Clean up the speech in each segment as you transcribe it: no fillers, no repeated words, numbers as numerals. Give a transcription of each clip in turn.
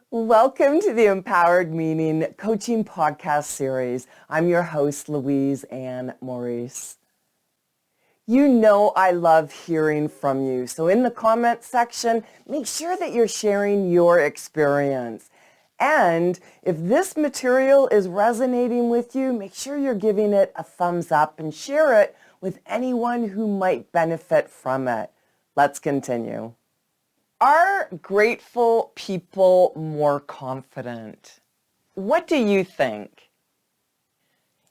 Welcome to the Empowered Meaning Coaching Podcast Series. I'm your host, Louise and Maurice. You know I love hearing from you. So in the comment section, make sure that you're sharing your experience. And if this material is resonating with you, make sure you're giving it a thumbs up and share it with anyone who might benefit from it. Let's continue. Are grateful people more confident? What do you think?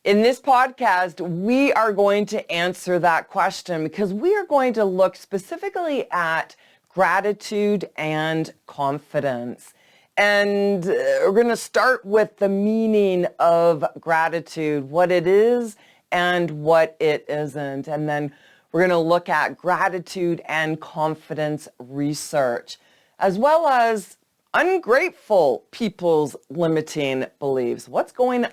In this podcast, we are going to answer that question because we are going to look specifically at gratitude and confidence. And we're going to start with the meaning of gratitude, what it is and what it isn't. And then we're going to look at gratitude and confidence research, as well as ungrateful people's limiting beliefs. What's going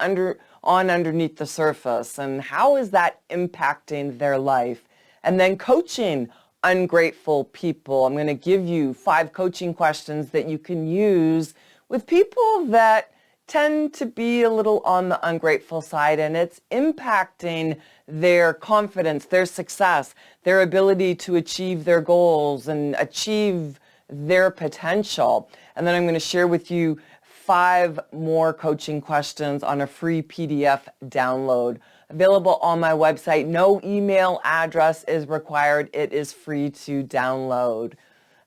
on underneath the surface and how is that impacting their life? And then coaching ungrateful people. I'm going to give you 5 coaching questions that you can use with people that tend to be a little on the ungrateful side, and it's impacting their confidence, their success, their ability to achieve their goals and achieve their potential. And then I'm going to share with you 5 more coaching questions on a free PDF download available on my website. No email address is required. It is free to download.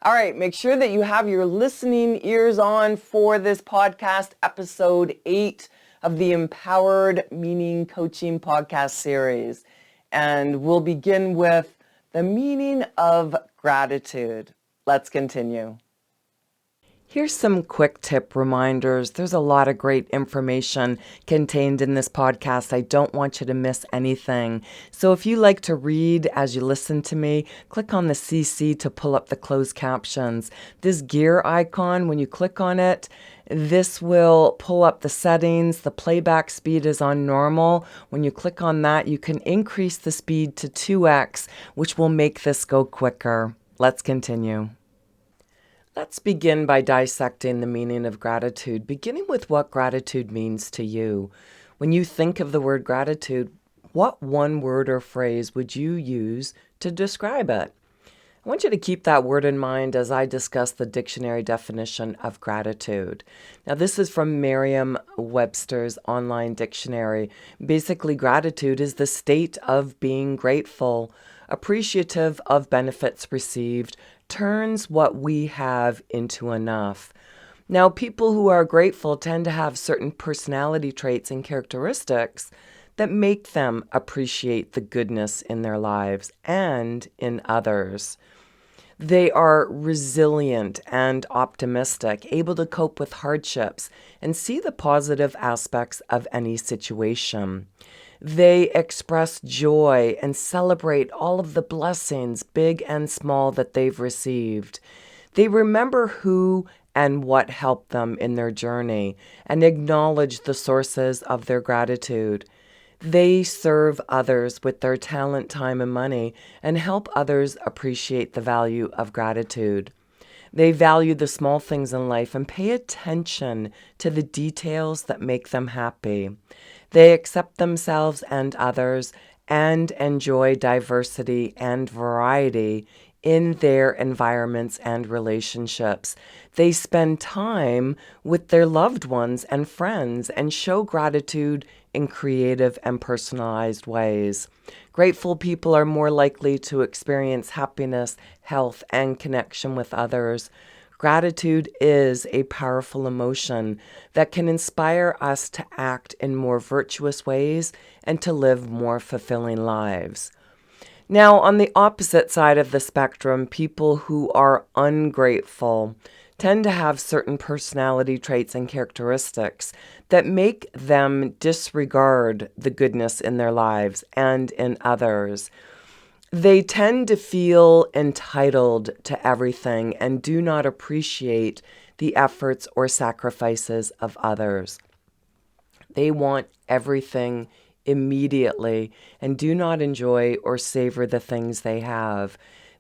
All right, make sure that you have your listening ears on for this podcast, episode 8 of the Empowered Meaning Coaching Podcast Series. And we'll begin with the meaning of gratitude. Let's continue. Here's some quick tip reminders. There's a lot of great information contained in this podcast. I don't want you to miss anything. So if you like to read as you listen to me, click on the CC to pull up the closed captions. This gear icon, when you click on it, this will pull up the settings. The playback speed is on normal. When you click on that, you can increase the speed to 2x, which will make this go quicker. Let's continue. Let's begin by dissecting the meaning of gratitude, beginning with what gratitude means to you. When you think of the word gratitude, what one word or phrase would you use to describe it? I want you to keep that word in mind as I discuss the dictionary definition of gratitude. Now, this is from Merriam-Webster's online dictionary. Basically, gratitude is the state of being grateful, appreciative of benefits received, turns what we have into enough. Now, people who are grateful tend to have certain personality traits and characteristics that make them appreciate the goodness in their lives and in others. They are resilient and optimistic, able to cope with hardships and see the positive aspects of any situation. They express joy and celebrate all of the blessings, big and small, that they've received. They remember who and what helped them in their journey and acknowledge the sources of their gratitude. They serve others with their talent, time, and money and help others appreciate the value of gratitude. They value the small things in life and pay attention to the details that make them happy. They accept themselves and others and enjoy diversity and variety in their environments and relationships. They spend time with their loved ones and friends and show gratitude in creative and personalized ways. Grateful people are more likely to experience happiness, health, and connection with others. Gratitude is a powerful emotion that can inspire us to act in more virtuous ways and to live more fulfilling lives. Now, on the opposite side of the spectrum, people who are ungrateful tend to have certain personality traits and characteristics that make them disregard the goodness in their lives and in others. They tend to feel entitled to everything and do not appreciate the efforts or sacrifices of others. They want everything immediately and do not enjoy or savor the things they have.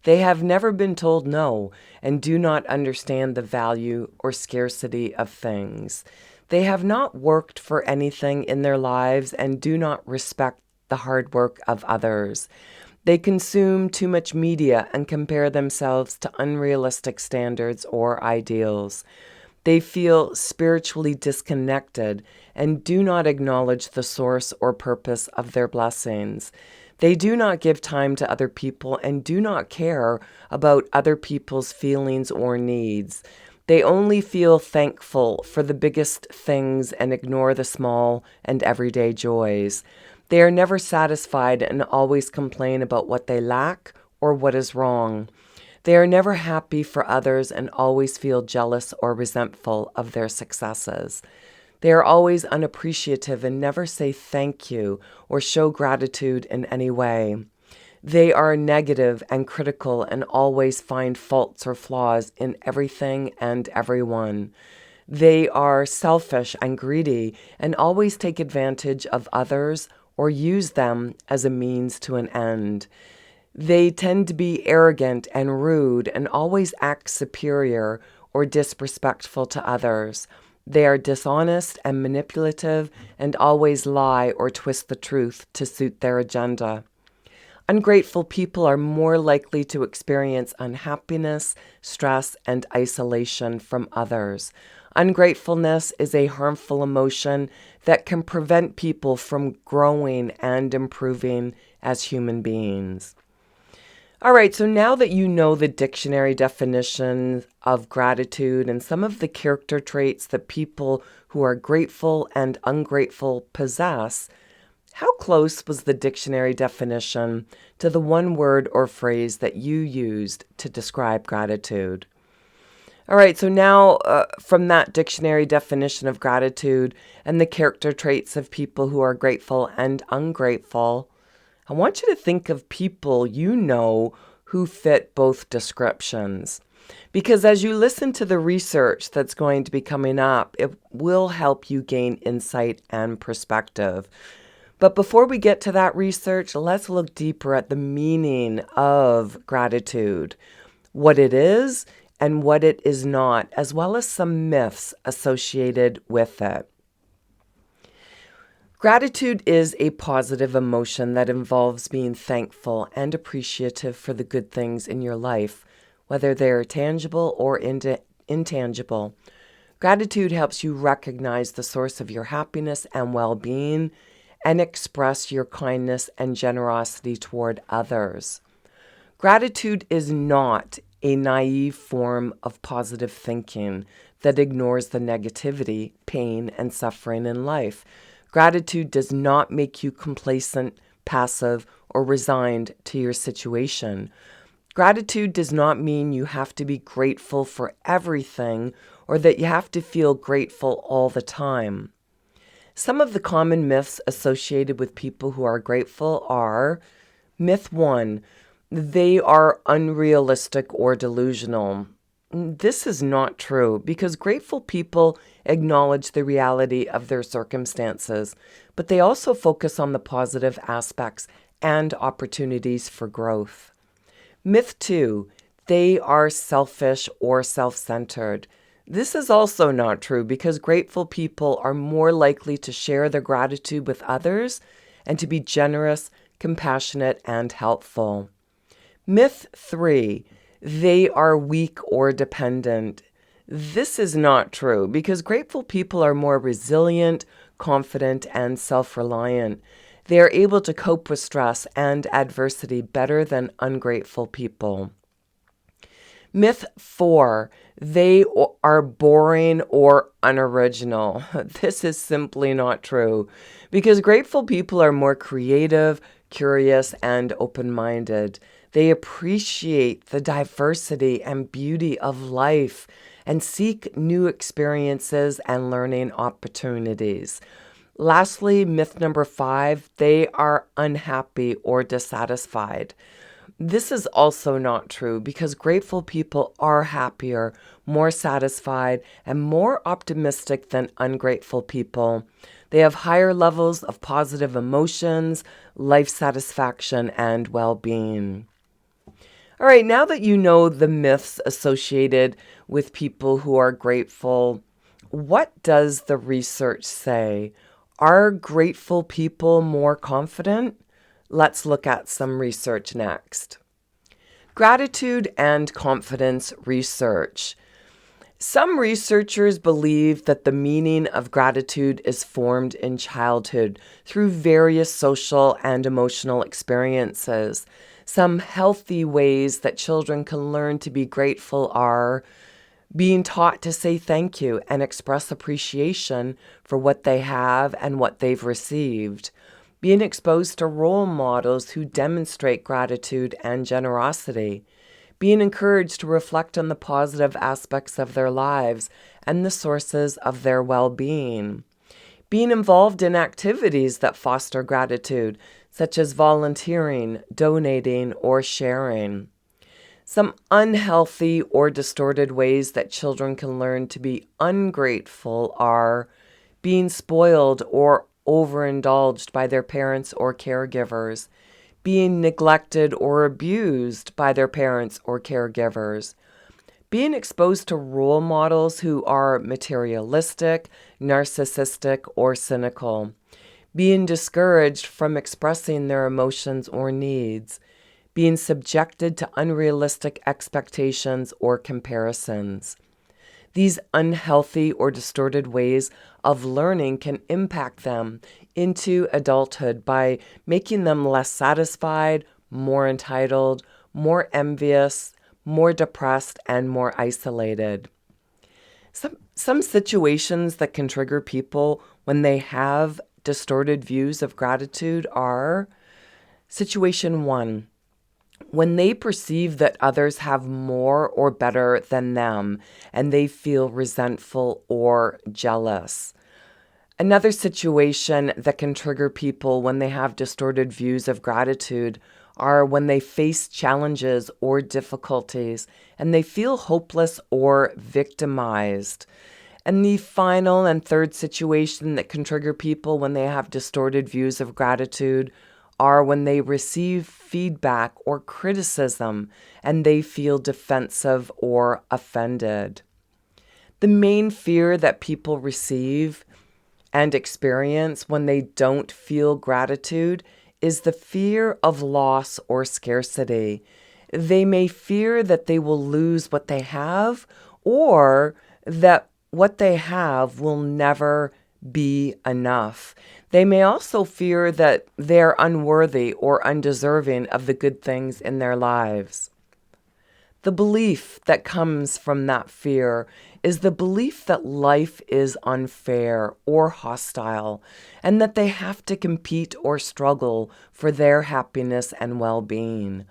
They have never been told no and do not understand the value or scarcity of things. They have not worked for anything in their lives and do not respect the hard work of others. They consume too much media and compare themselves to unrealistic standards or ideals. They feel spiritually disconnected and do not acknowledge the source or purpose of their blessings. They do not give time to other people and do not care about other people's feelings or needs. They only feel thankful for the biggest things and ignore the small and everyday joys. They are never satisfied and always complain about what they lack or what is wrong. They are never happy for others and always feel jealous or resentful of their successes. They are always unappreciative and never say thank you or show gratitude in any way. They are negative and critical and always find faults or flaws in everything and everyone. They are selfish and greedy and always take advantage of others or use them as a means to an end. They tend to be arrogant and rude and always act superior or disrespectful to others. They are dishonest and manipulative and always lie or twist the truth to suit their agenda. Ungrateful people are more likely to experience unhappiness, stress, and isolation from others. Ungratefulness is a harmful emotion that can prevent people from growing and improving as human beings. All right, so now that you know the dictionary definition of gratitude and some of the character traits that people who are grateful and ungrateful possess, how close was the dictionary definition to the one word or phrase that you used to describe gratitude? All right, so now from that dictionary definition of gratitude and the character traits of people who are grateful and ungrateful, I want you to think of people you know who fit both descriptions. Because as you listen to the research that's going to be coming up, it will help you gain insight and perspective. But before we get to that research, let's look deeper at the meaning of gratitude, what it is and what it is not, as well as some myths associated with it. Gratitude is a positive emotion that involves being thankful and appreciative for the good things in your life, whether they're tangible or intangible. Gratitude helps you recognize the source of your happiness and well-being and express your kindness and generosity toward others. Gratitude is not a naive form of positive thinking that ignores the negativity, pain, and suffering in life. Gratitude does not make you complacent, passive, or resigned to your situation. Gratitude does not mean you have to be grateful for everything or that you have to feel grateful all the time. Some of the common myths associated with people who are grateful are: myth 1, they are unrealistic or delusional. This is not true because grateful people acknowledge the reality of their circumstances, but they also focus on the positive aspects and opportunities for growth. Myth 2, they are selfish or self-centered. This is also not true because grateful people are more likely to share their gratitude with others and to be generous, compassionate, and helpful. Myth 3, they are weak or dependent. This is not true because grateful people are more resilient, confident, and self-reliant. They are able to cope with stress and adversity better than ungrateful people. Myth 4, they are boring or unoriginal. This is simply not true because grateful people are more creative, curious, and open-minded. They appreciate the diversity and beauty of life and seek new experiences and learning opportunities. Lastly, myth number 5, they are unhappy or dissatisfied. This is also not true because grateful people are happier, more satisfied, and more optimistic than ungrateful people. They have higher levels of positive emotions, life satisfaction, and well-being. All right, now that you know the myths associated with people who are grateful, what does the research say? Are grateful people more confident? Let's look at some research next. Gratitude and confidence research. Some researchers believe that the meaning of gratitude is formed in childhood through various social and emotional experiences. Some healthy ways that children can learn to be grateful are being taught to say thank you and express appreciation for what they have and what they've received. Being exposed to role models who demonstrate gratitude and generosity. Being encouraged to reflect on the positive aspects of their lives and the sources of their well-being. Being involved in activities that foster gratitude, such as volunteering, donating, or sharing. Some unhealthy or distorted ways that children can learn to be ungrateful are being spoiled or overindulged by their parents or caregivers, being neglected or abused by their parents or caregivers, being exposed to role models who are materialistic, narcissistic, or cynical, being discouraged from expressing their emotions or needs, being subjected to unrealistic expectations or comparisons. These unhealthy or distorted ways of learning can impact them into adulthood by making them less satisfied, more entitled, more envious, more depressed, and more isolated. Some situations that can trigger people when they have distorted views of gratitude are: situation 1, when they perceive that others have more or better than them and they feel resentful or jealous. Another situation that can trigger people when they have distorted views of gratitude are when they face challenges or difficulties and they feel hopeless or victimized. And the final and third situation that can trigger people when they have distorted views of gratitude are when they receive feedback or criticism and they feel defensive or offended. The main fear that people receive and experience when they don't feel gratitude is the fear of loss or scarcity. They may fear that they will lose what they have, or that what they have will never be enough. They may also fear that they're unworthy or undeserving of the good things in their lives. The belief that comes from that fear is the belief that life is unfair or hostile, and that they have to compete or struggle for their happiness and well-being.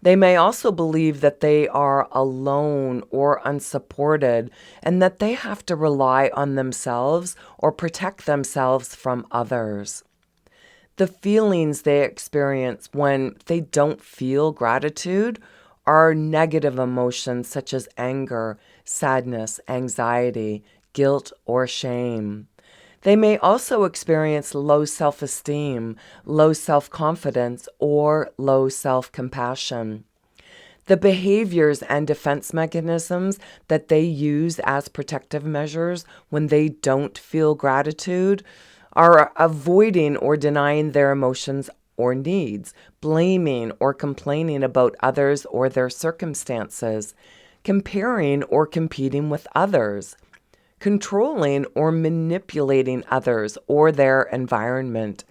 They may also believe that they are alone or unsupported, and that they have to rely on themselves or protect themselves from others. The feelings they experience when they don't feel gratitude are negative emotions such as anger, sadness, anxiety, guilt, or shame. They may also experience low self-esteem, low self-confidence, or low self-compassion. The behaviors and defense mechanisms that they use as protective measures when they don't feel gratitude are avoiding or denying their emotions or needs, blaming or complaining about others or their circumstances, comparing or competing with others, controlling or manipulating others or their environment,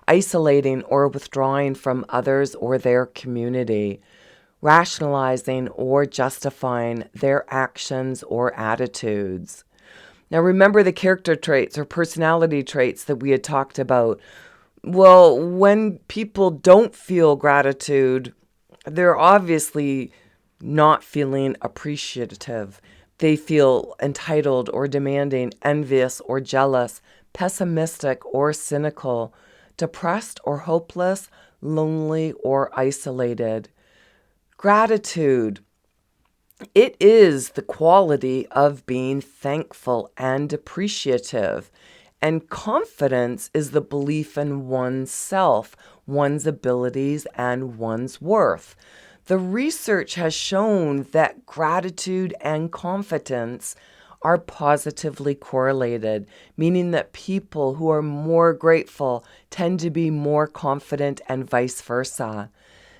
isolating or withdrawing from others or their community, rationalizing or justifying their actions or attitudes. Now, remember the character traits or personality traits that we had talked about. Well, when people don't feel gratitude, they're obviously not feeling appreciative. They feel entitled or demanding, envious or jealous, pessimistic or cynical, depressed or hopeless, lonely or isolated. Gratitude. It is the quality of being thankful and appreciative. And confidence is the belief in oneself, one's abilities, and one's worth. The research has shown that gratitude and confidence are positively correlated, meaning that people who are more grateful tend to be more confident and vice versa.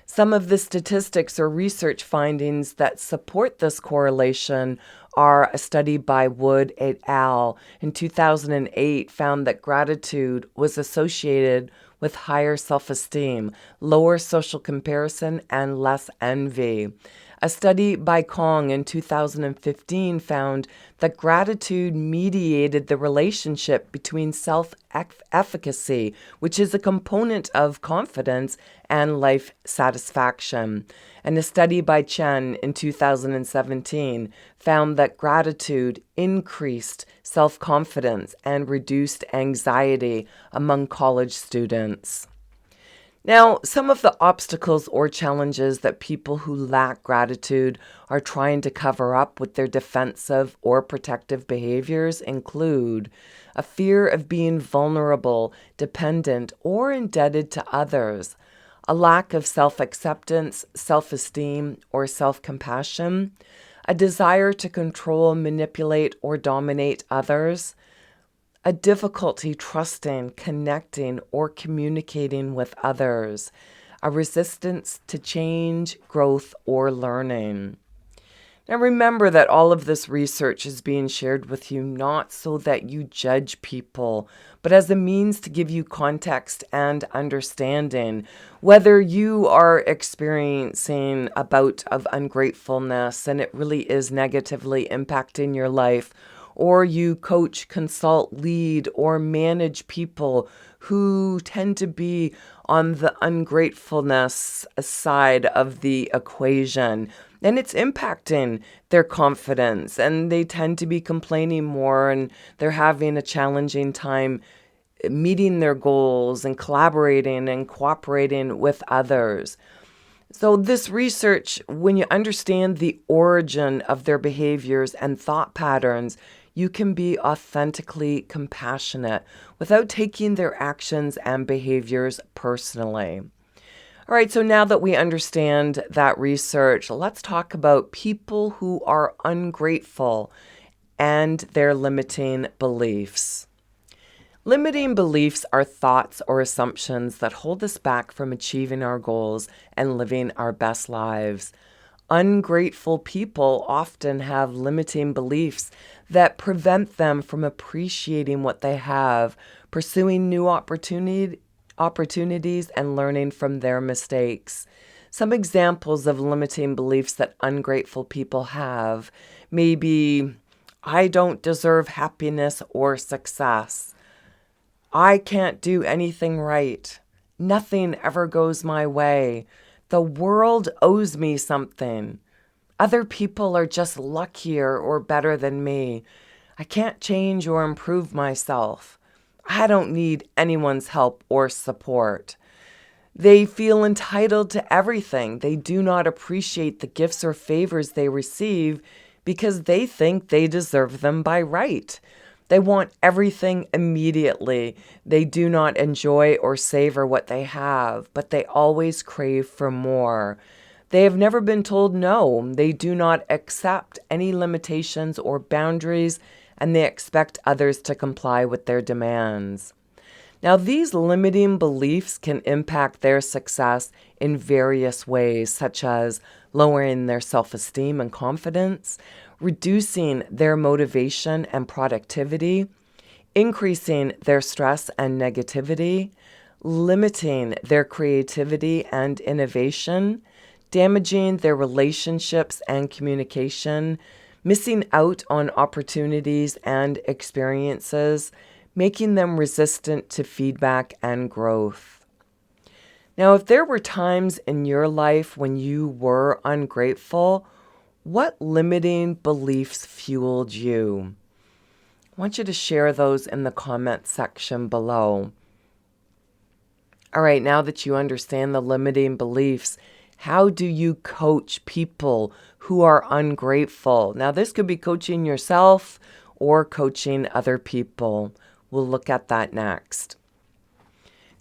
Some of the statistics or research findings that support this correlation are a study by Wood et al. In 2008 found that gratitude was associated with higher self-esteem, lower social comparison, and less envy. A study by Kong in 2015 found that gratitude mediated the relationship between self-efficacy, which is a component of confidence, and life satisfaction. And a study by Chen in 2017 found that gratitude increased self-confidence and reduced anxiety among college students. Now, some of the obstacles or challenges that people who lack gratitude are trying to cover up with their defensive or protective behaviors include a fear of being vulnerable, dependent, or indebted to others, a lack of self-acceptance, self-esteem, or self-compassion, a desire to control, manipulate, or dominate others, a difficulty trusting, connecting, or communicating with others, a resistance to change, growth, or learning. Now remember that all of this research is being shared with you not so that you judge people, but as a means to give you context and understanding. Whether you are experiencing a bout of ungratefulness and it really is negatively impacting your life, or you coach, consult, lead, or manage people who tend to be on the ungratefulness side of the equation. And it's impacting their confidence, and they tend to be complaining more, and they're having a challenging time meeting their goals and collaborating and cooperating with others. So this research, when you understand the origin of their behaviors and thought patterns, you can be authentically compassionate without taking their actions and behaviors personally. All right, so now that we understand that research, let's talk about people who are ungrateful and their limiting beliefs. Limiting beliefs are thoughts or assumptions that hold us back from achieving our goals and living our best lives. Ungrateful people often have limiting beliefs that prevent them from appreciating what they have, pursuing new opportunities, and learning from their mistakes. Some examples of limiting beliefs that ungrateful people have may be, I don't deserve happiness or success. I can't do anything right. Nothing ever goes my way. The world owes me something. Other people are just luckier or better than me. I can't change or improve myself. I don't need anyone's help or support. They feel entitled to everything. They do not appreciate the gifts or favors they receive because they think they deserve them by right. They want everything immediately. They do not enjoy or savor what they have, but they always crave for more. They have never been told no. They do not accept any limitations or boundaries, and they expect others to comply with their demands. Now, these limiting beliefs can impact their success in various ways, such as lowering their self-esteem and confidence, reducing their motivation and productivity, increasing their stress and negativity, limiting their creativity and innovation, damaging their relationships and communication, missing out on opportunities and experiences, making them resistant to feedback and growth. Now, if there were times in your life when you were ungrateful, what limiting beliefs fueled you? I want you to share those in the comment section below. All right, now that you understand the limiting beliefs, how do you coach people who are ungrateful? Now, this could be coaching yourself or coaching other people. We'll look at that next.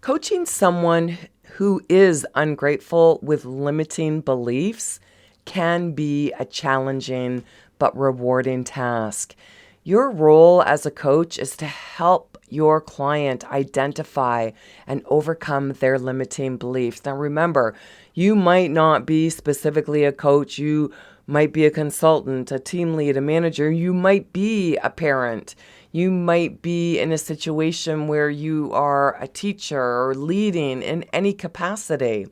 Coaching someone who is ungrateful with limiting beliefs can be a challenging but rewarding task. Your role as a coach is to help your client identify and overcome their limiting beliefs. Now, remember, you might not be specifically a coach. You might be a consultant, a team lead, a manager. You might be a parent. You might be in a situation where you are a teacher or leading in any capacity.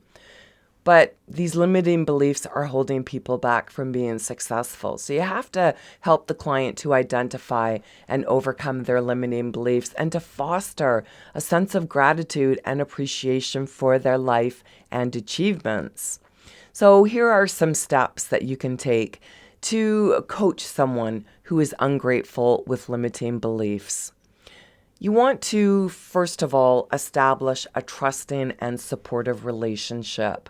But these limiting beliefs are holding people back from being successful. So you have to help the client to identify and overcome their limiting beliefs and to foster a sense of gratitude and appreciation for their life and achievements. So here are some steps that you can take to coach someone who is ungrateful with limiting beliefs. You want to, first of all, establish a trusting and supportive relationship.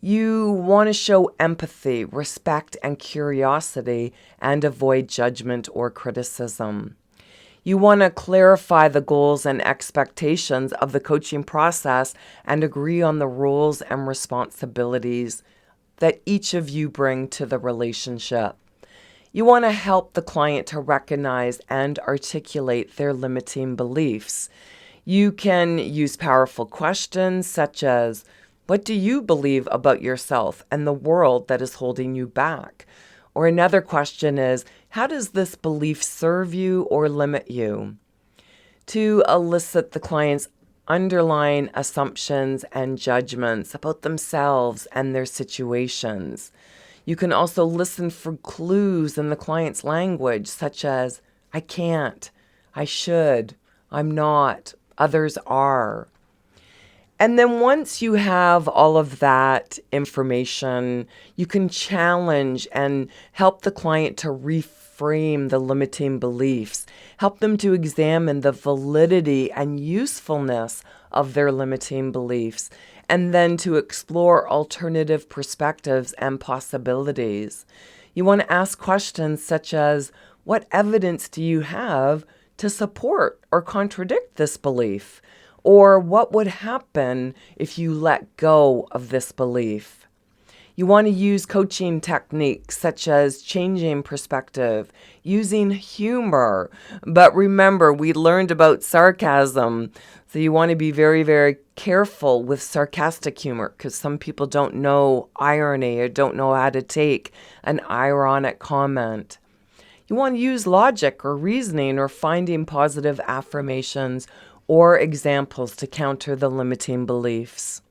You want to show empathy, respect, and curiosity and avoid judgment or criticism. You want to clarify the goals and expectations of the coaching process and agree on the roles and responsibilities that each of you bring to the relationship. You want to help the client to recognize and articulate their limiting beliefs. You can use powerful questions such as, what do you believe about yourself and the world that is holding you back? Or another question is, how does this belief serve you or limit you? To elicit the client's underlying assumptions and judgments about themselves and their situations. You can also listen for clues in the client's language, such as, I can't, I should, I'm not, others are. And then once you have all of that information, you can challenge and help the client to reframe the limiting beliefs, help them to examine the validity and usefulness of their limiting beliefs, and then to explore alternative perspectives and possibilities. You want to ask questions such as, what evidence do you have to support or contradict this belief? Or what would happen if you let go of this belief? You want to use coaching techniques such as changing perspective, using humor. But remember, we learned about sarcasm. So you want to be very, very careful with sarcastic humor because some people don't know irony or don't know how to take an ironic comment. You want to use logic or reasoning or finding positive affirmations or examples to counter the limiting beliefs.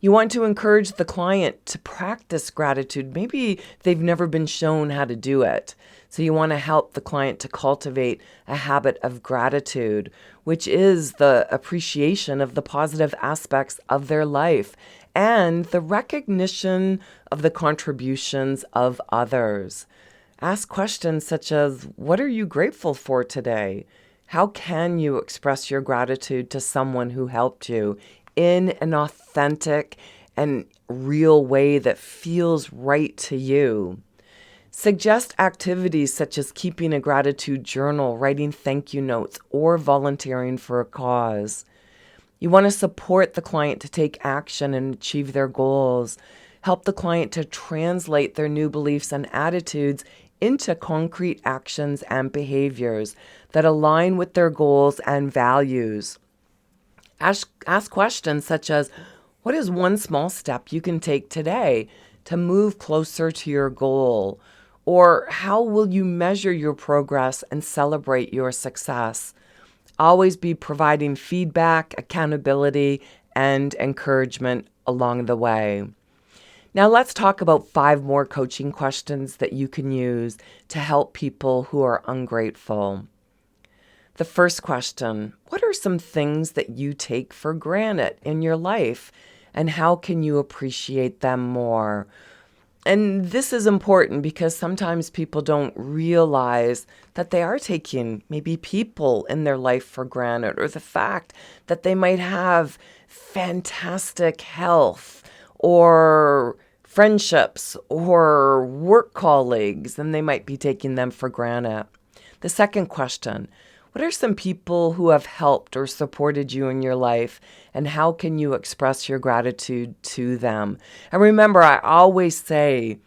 You want to encourage the client to practice gratitude. Maybe they've never been shown how to do it. So you want to help the client to cultivate a habit of gratitude, which is the appreciation of the positive aspects of their life and the recognition of the contributions of others. Ask questions such as, what are you grateful for today? How can you express your gratitude to someone who helped you in an authentic and real way that feels right to you? Suggest activities such as keeping a gratitude journal, writing thank you notes, or volunteering for a cause. You want to support the client to take action and achieve their goals. Help the client to translate their new beliefs and attitudes into concrete actions and behaviors that align with their goals and values. Ask questions such as, what is one small step you can take today to move closer to your goal? Or how will you measure your progress and celebrate your success? Always be providing feedback, accountability, and encouragement along the way. Now let's talk about 5 more coaching questions that you can use to help people who are ungrateful. The first question, what are some things that you take for granted in your life and how can you appreciate them more? And this is important because sometimes people don't realize that they are taking maybe people in their life for granted, or the fact that they might have fantastic health or friendships or work colleagues, and they might be taking them for granted. The second question, What are some people who have helped or supported you in your life, and how can you express your gratitude to them? And remember, I always say,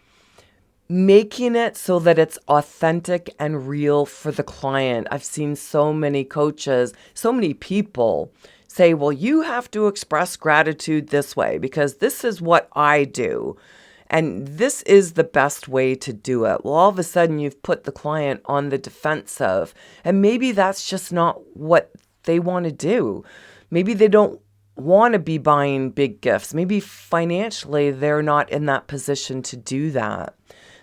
making it so that it's authentic and real for the client. I've seen so many coaches, so many people say, well, you have to express gratitude this way because this is what I do. And this is the best way to do it. Well, all of a sudden you've put the client on the defensive, and maybe that's just not what they want to do. Maybe they don't want to be buying big gifts. Maybe financially they're not in that position to do that.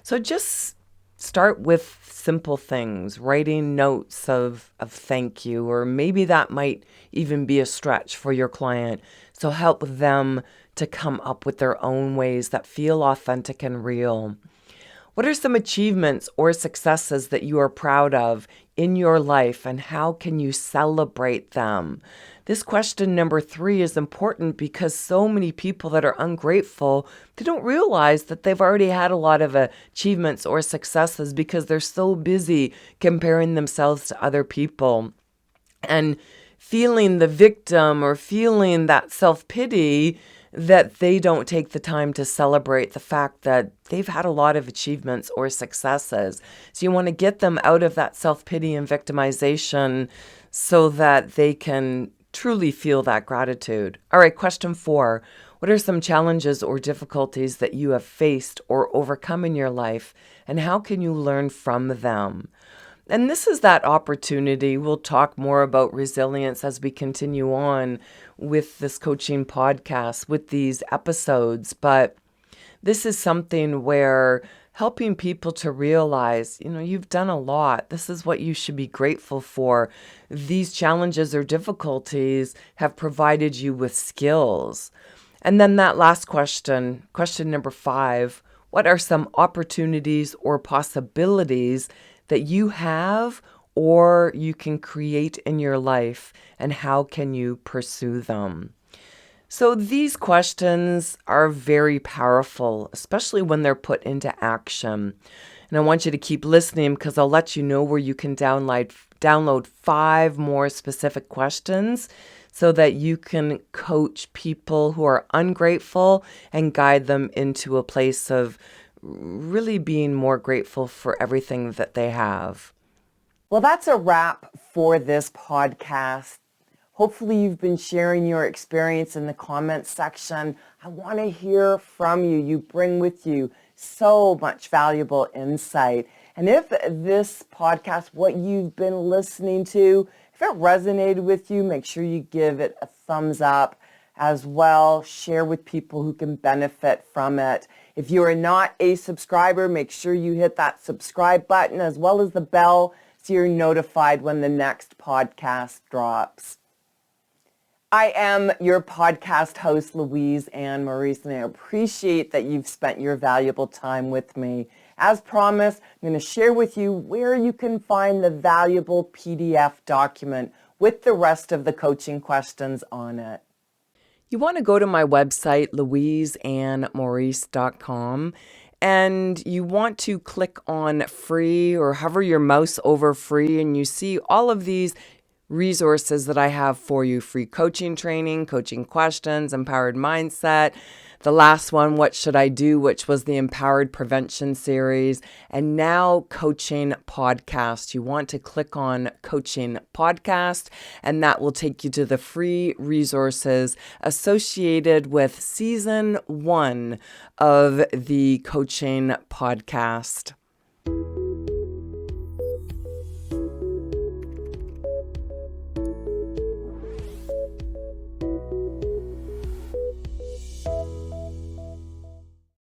So just start with simple things, writing notes of thank you, or maybe that might even be a stretch for your client. So help them to come up with their own ways that feel authentic and real. What are some achievements or successes that you are proud of in your life, and how can you celebrate them? This question number 3 is important because so many people that are ungrateful, they don't realize that they've already had a lot of achievements or successes because they're so busy comparing themselves to other people. And feeling the victim or feeling that self-pity that they don't take the time to celebrate the fact that they've had a lot of achievements or successes. So you want to get them out of that self-pity and victimization so that they can truly feel that gratitude. All right, question 4. What are some challenges or difficulties that you have faced or overcome in your life, and how can you learn from them? And this is that opportunity. We'll talk more about resilience as we continue on with this coaching podcast, with these episodes. But this is something where helping people to realize, you've done a lot. This is what you should be grateful for. These challenges or difficulties have provided you with skills. And then that last question number 5, what are some opportunities or possibilities that you have or you can create in your life, and how can you pursue them? So these questions are very powerful, especially when they're put into action. And I want you to keep listening because I'll let you know where you can download 5 more specific questions so that you can coach people who are ungrateful and guide them into a place of really being more grateful for everything that they have. Well, that's a wrap for this podcast. Hopefully you've been sharing your experience in the comments section. I want to hear from you. You bring with you so much valuable insight. And if this podcast, what you've been listening to, if it resonated with you, make sure you give it a thumbs up as well. Share with people who can benefit from it. If you are not a subscriber, make sure you hit that subscribe button as well as the bell so you're notified when the next podcast drops. I am your podcast host, Louise and Maurice, and I appreciate that you've spent your valuable time with me. As promised, I'm going to share with you where you can find the valuable PDF document with the rest of the coaching questions on it. You want to go to my website, louiseandmaurice.com, and you want to click on free or hover your mouse over free, and you see all of these resources that I have for you. Free coaching training, coaching questions, empowered mindset. The last one, what should I do, which was the empowered prevention series. And now coaching podcast. You want to click on coaching podcast, and that will take you to the free resources associated with season 1 of the coaching podcast.